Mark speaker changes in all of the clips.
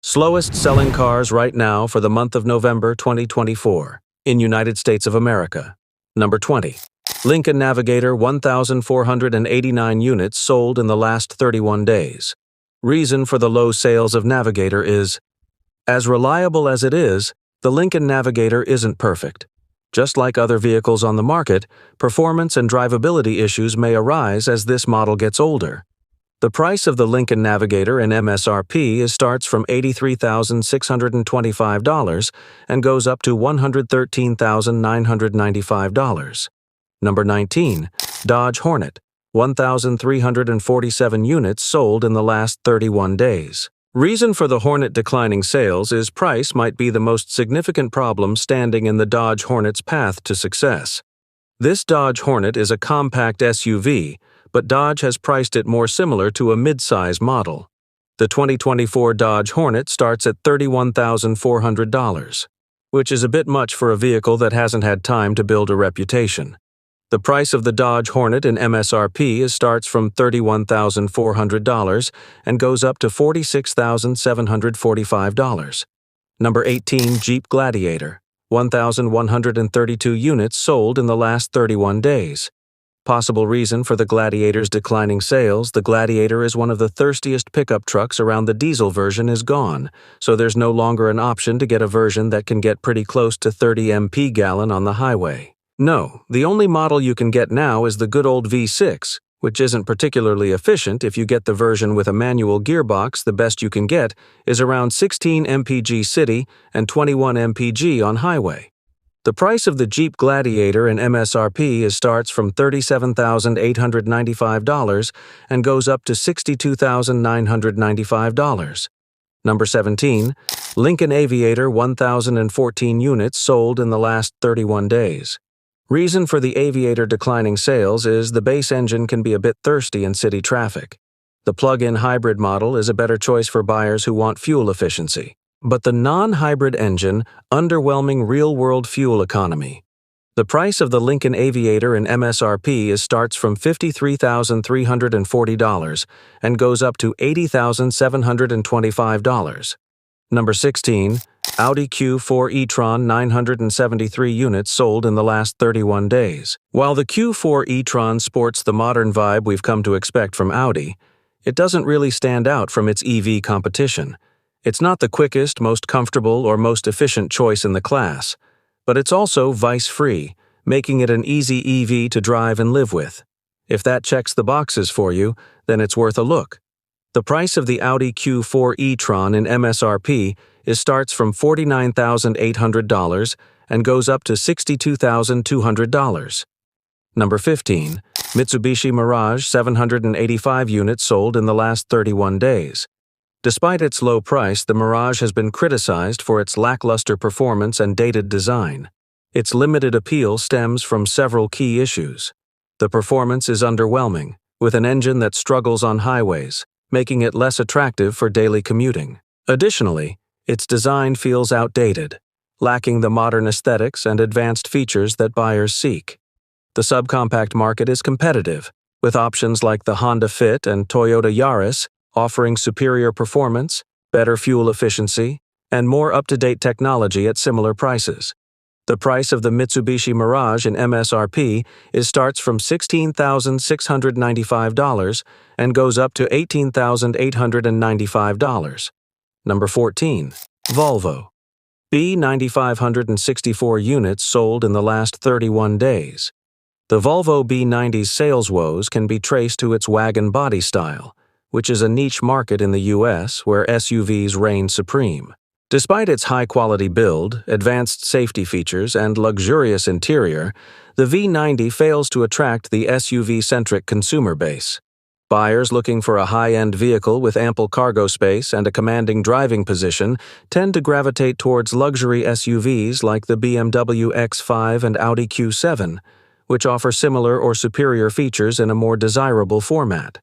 Speaker 1: Slowest selling cars right now for the month of November 2024 in United States of America. Number 20. Lincoln Navigator 1,489 units sold in the last 31 days. Reason for the low sales of Navigator is, as reliable as it is, the Lincoln Navigator isn't perfect. Just like other vehicles on the market, performance and drivability issues may arise as this model gets older. The price of the Lincoln Navigator in MSRP starts from $83,625 and goes up to $113,995. Number 19. Dodge Hornet, 1,347 units sold in the last 31 days. Reason for the Hornet declining sales is price might be the most significant problem standing in the Dodge Hornet's path to success. This Dodge Hornet is a compact SUV, but Dodge has priced it more similar to a mid-size model. The 2024 Dodge Hornet starts at $31,400, which is a bit much for a vehicle that hasn't had time to build a reputation. The price of the Dodge Hornet in MSRP starts from $31,400 and goes up to $46,745. Number 18. Jeep Gladiator, 1,132 units sold in the last 31 days. Possible reason for the Gladiator's declining sales: the Gladiator is one of the thirstiest pickup trucks around. The diesel version is gone, so there's no longer an option to get a version that can get pretty close to 30 mpg on the highway. No, the only model you can get now is the good old V6, which isn't particularly efficient. If you get the version with a manual gearbox, the best you can get is around 16 mpg city and 21 mpg on highway. The price of the Jeep Gladiator in MSRP starts from $37,895 and goes up to $62,995. Number 17. Lincoln Aviator 1,014 units sold in the last 31 days. Reason for the Aviator declining sales is the base engine can be a bit thirsty in city traffic. The plug-in hybrid model is a better choice for buyers who want fuel efficiency, but the non-hybrid engine, underwhelming real-world fuel economy. The price of the Lincoln Aviator in MSRP starts from $53,340 and goes up to $80,725. Number 16. Audi Q4 e-tron 973 units sold in the last 31 days. While the Q4 e-tron sports the modern vibe we've come to expect from Audi, it doesn't really stand out from its EV competition. It's not the quickest, most comfortable, or most efficient choice in the class, but it's also vice-free, making it an easy EV to drive and live with. If that checks the boxes for you, then it's worth a look. The price of the Audi Q4 e-tron in MSRP starts from $49,800 and goes up to $62,200. Number 15. Mitsubishi Mirage 785 units sold in the last 31 days. Despite its low price, the Mirage has been criticized for its lackluster performance and dated design. Its limited appeal stems from several key issues. The performance is underwhelming, with an engine that struggles on highways, making it less attractive for daily commuting. Additionally, its design feels outdated, lacking the modern aesthetics and advanced features that buyers seek. The subcompact market is competitive, with options like the Honda Fit and Toyota Yaris offering superior performance, better fuel efficiency, and more up-to-date technology at similar prices. The price of the Mitsubishi Mirage in MSRP starts from $16,695 and goes up to $18,895. Number 14. Volvo B90 units sold in the last 31 days. The Volvo B90's sales woes can be traced to its wagon body style, which is a niche market in the US where SUVs reign supreme. Despite its high-quality build, advanced safety features, and luxurious interior, the V90 fails to attract the SUV-centric consumer base. Buyers looking for a high-end vehicle with ample cargo space and a commanding driving position tend to gravitate towards luxury SUVs like the BMW X5 and Audi Q7, which offer similar or superior features in a more desirable format.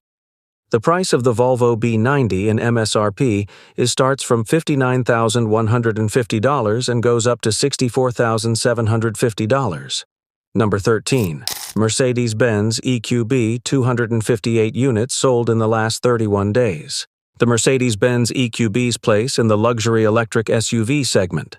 Speaker 1: The price of the Volvo B90 in MSRP starts from $59,150 and goes up to $64,750. Number 13. Mercedes-Benz EQB 258 units sold in the last 31 days. the Mercedes-Benz EQB's place in the luxury electric SUV segment.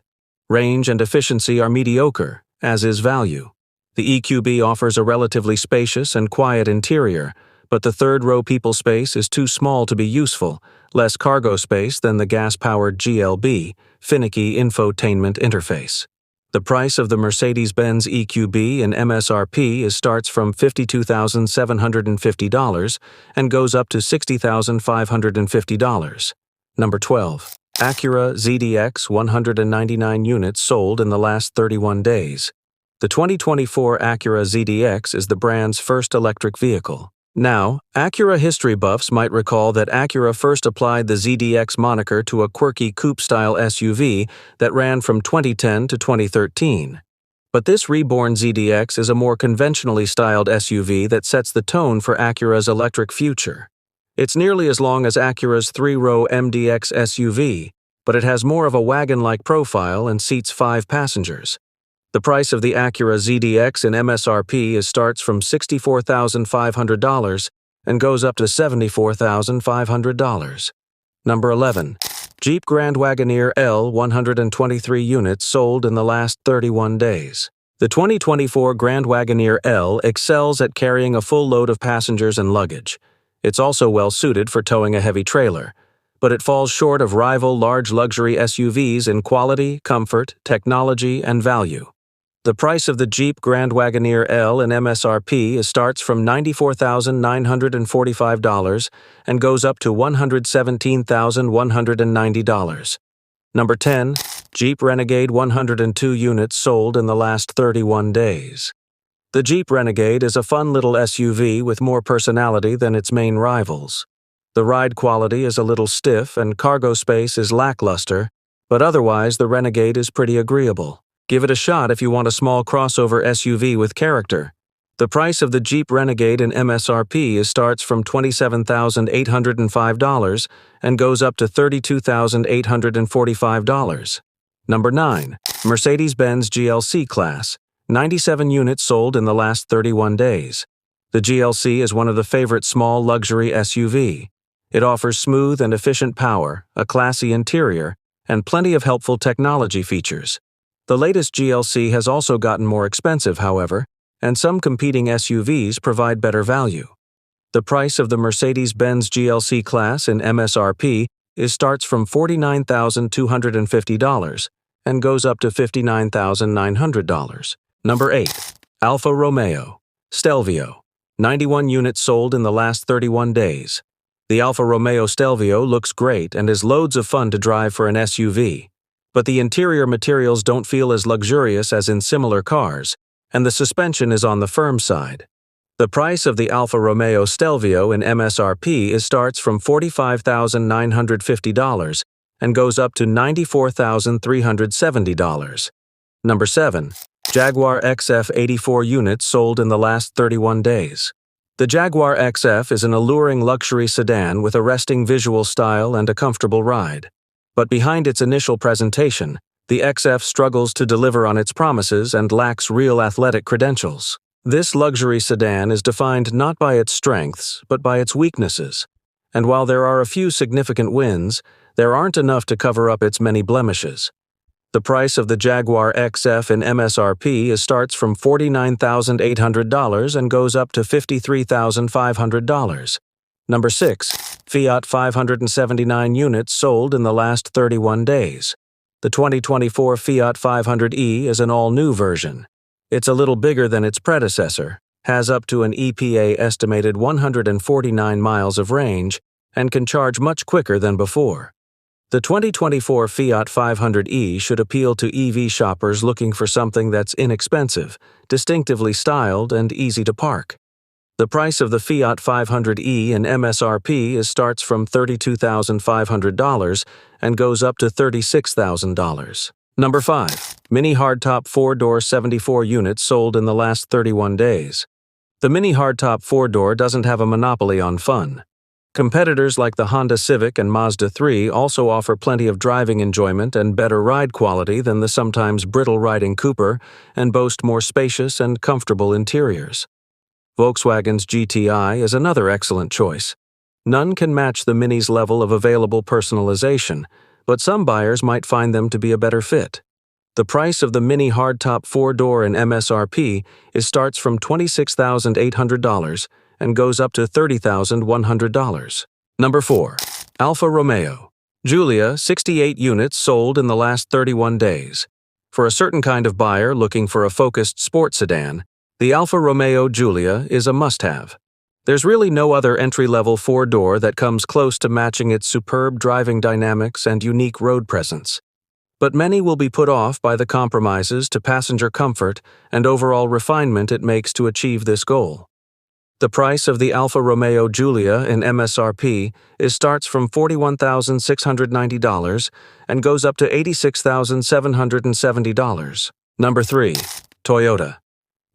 Speaker 1: Range and efficiency are mediocre, as is value. The EQB offers a relatively spacious and quiet interior, but the third-row people space is too small to be useful, less cargo space than the gas-powered GLB, finicky infotainment interface. The price of the Mercedes-Benz EQB in MSRP starts from $52,750 and goes up to $60,550. Number 12. Acura ZDX 199 units sold in the last 31 days. The 2024 Acura ZDX is the brand's first electric vehicle. Now, Acura history buffs might recall that Acura first applied the ZDX moniker to a quirky coupe-style SUV that ran from 2010 to 2013. But this reborn ZDX is a more conventionally styled SUV that sets the tone for Acura's electric future. It's nearly as long as Acura's three-row MDX SUV, but it has more of a wagon-like profile and seats 5 passengers. The price of the Acura ZDX in MSRP starts from $64,500 and goes up to $74,500. Number 11. Jeep Grand Wagoneer L 123 units sold in the last 31 days. The 2024 Grand Wagoneer L excels at carrying a full load of passengers and luggage. It's also well suited for towing a heavy trailer, but it falls short of rival large luxury SUVs in quality, comfort, technology, and value. The price of the Jeep Grand Wagoneer L in MSRP starts from $94,945 and goes up to $117,190. Number 10. Jeep Renegade 102 units sold in the last 31 days. The Jeep Renegade is a fun little SUV with more personality than its main rivals. The ride quality is a little stiff and cargo space is lackluster, but otherwise the Renegade is pretty agreeable. Give it a shot if you want a small crossover SUV with character. The price of the Jeep Renegade in MSRP starts from $27,805 and goes up to $32,845. Number 9. Mercedes-Benz GLC Class. 97 units sold in the last 31 days. The GLC is one of the favorite small luxury SUV. It offers smooth and efficient power, a classy interior, and plenty of helpful technology features. The latest GLC has also gotten more expensive, however, and some competing SUVs provide better value. The price of the Mercedes-Benz GLC Class in MSRP starts from $49,250 and goes up to $59,900. Number 8. Alfa Romeo Stelvio. 91 units sold in the last 31 days. The Alfa Romeo Stelvio looks great and is loads of fun to drive for an SUV. But the interior materials don't feel as luxurious as in similar cars, and the suspension is on the firm side. The price of the Alfa Romeo Stelvio in MSRP starts from $45,950 and goes up to $94,370. Number 7. Jaguar XF 84 units sold in the last 31 days. The Jaguar XF is an alluring luxury sedan with a resting visual style and a comfortable ride. But behind its initial presentation, the XF struggles to deliver on its promises and lacks real athletic credentials. This luxury sedan is defined not by its strengths, but by its weaknesses. And while there are a few significant wins, there aren't enough to cover up its many blemishes. The price of the Jaguar XF in MSRP starts from $49,800 and goes up to $53,500. Number 6. Fiat 579 units sold in the last 31 days. The 2024 Fiat 500e is an all-new version. It's a little bigger than its predecessor, has up to an EPA-estimated 149 miles of range, and can charge much quicker than before. The 2024 Fiat 500e should appeal to EV shoppers looking for something that's inexpensive, distinctively styled, and easy to park. The price of the Fiat 500e in MSRP starts from $32,500 and goes up to $36,000. Number 5. Mini Hardtop 4-door 74 units sold in the last 31 days. The Mini Hardtop 4-door doesn't have a monopoly on fun. Competitors like the Honda Civic and Mazda 3 also offer plenty of driving enjoyment and better ride quality than the sometimes brittle-riding Cooper and boast more spacious and comfortable interiors. Volkswagen's GTI is another excellent choice. None can match the Mini's level of available personalization, but some buyers might find them to be a better fit. The price of the Mini hardtop 4-door in MSRP starts from $26,800 and goes up to $30,100. Number 4. Alfa Romeo Giulia, 68 units sold in the last 31 days. For a certain kind of buyer looking for a focused sports sedan, the Alfa Romeo Giulia is a must-have. There's really no other entry-level 4-door that comes close to matching its superb driving dynamics and unique road presence. But many will be put off by the compromises to passenger comfort and overall refinement it makes to achieve this goal. The price of the Alfa Romeo Giulia in MSRP starts from $41,690 and goes up to $86,770. Number 3. Toyota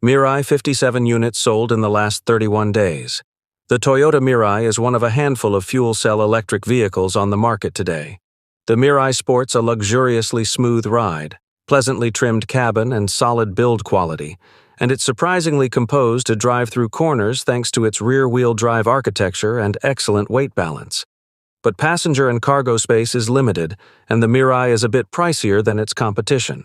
Speaker 1: Mirai, 57 units sold in the last 31 days. The Toyota Mirai is one of a handful of fuel cell electric vehicles on the market today. The Mirai sports a luxuriously smooth ride, pleasantly trimmed cabin, and solid build quality, and it's surprisingly composed to drive through corners thanks to its rear-wheel drive architecture and excellent weight balance. But passenger and cargo space is limited, and the Mirai is a bit pricier than its competition.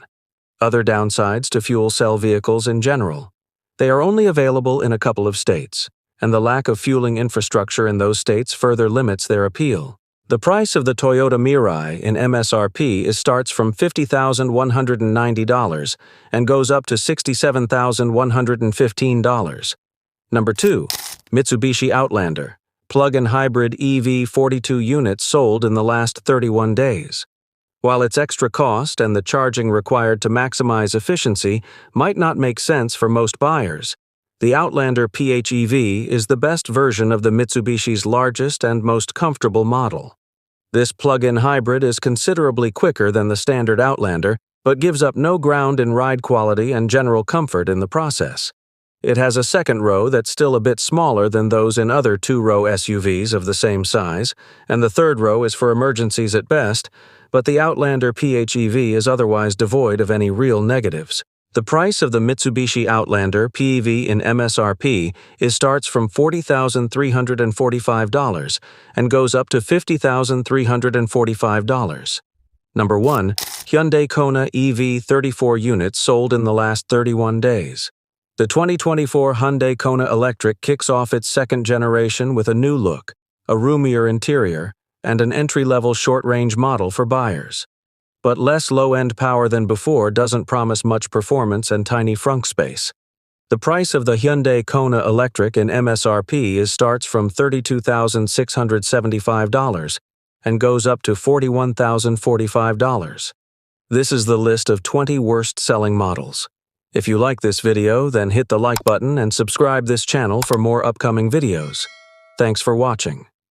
Speaker 1: Other downsides to fuel cell vehicles in general. They are only available in a couple of states, and the lack of fueling infrastructure in those states further limits their appeal. The price of the Toyota Mirai in MSRP starts from $50,190 and goes up to $67,115. Number 2. Mitsubishi Outlander Plug-in hybrid EV, 42 units sold in the last 31 days. While its extra cost and the charging required to maximize efficiency might not make sense for most buyers, the Outlander PHEV is the best version of the Mitsubishi's largest and most comfortable model. This plug-in hybrid is considerably quicker than the standard Outlander, but gives up no ground in ride quality and general comfort in the process. It has a second row that's still a bit smaller than those in other 2-row SUVs of the same size, and the third row is for emergencies at best, but the Outlander PHEV is otherwise devoid of any real negatives. The price of the Mitsubishi Outlander PHEV in MSRP starts from $40,345 and goes up to $50,345. Number 1. Hyundai Kona EV, 34 units sold in the last 31 days. The 2024 Hyundai Kona Electric kicks off its second generation with a new look, a roomier interior, and an entry-level short-range model for buyers. But less low-end power than before doesn't promise much performance and tiny frunk space. The price of the Hyundai Kona Electric in MSRP starts from $32,675 and goes up to $41,045. This is the list of 20 worst-selling models. If you like this video, then hit the like button and subscribe this channel for more upcoming videos. Thanks for watching.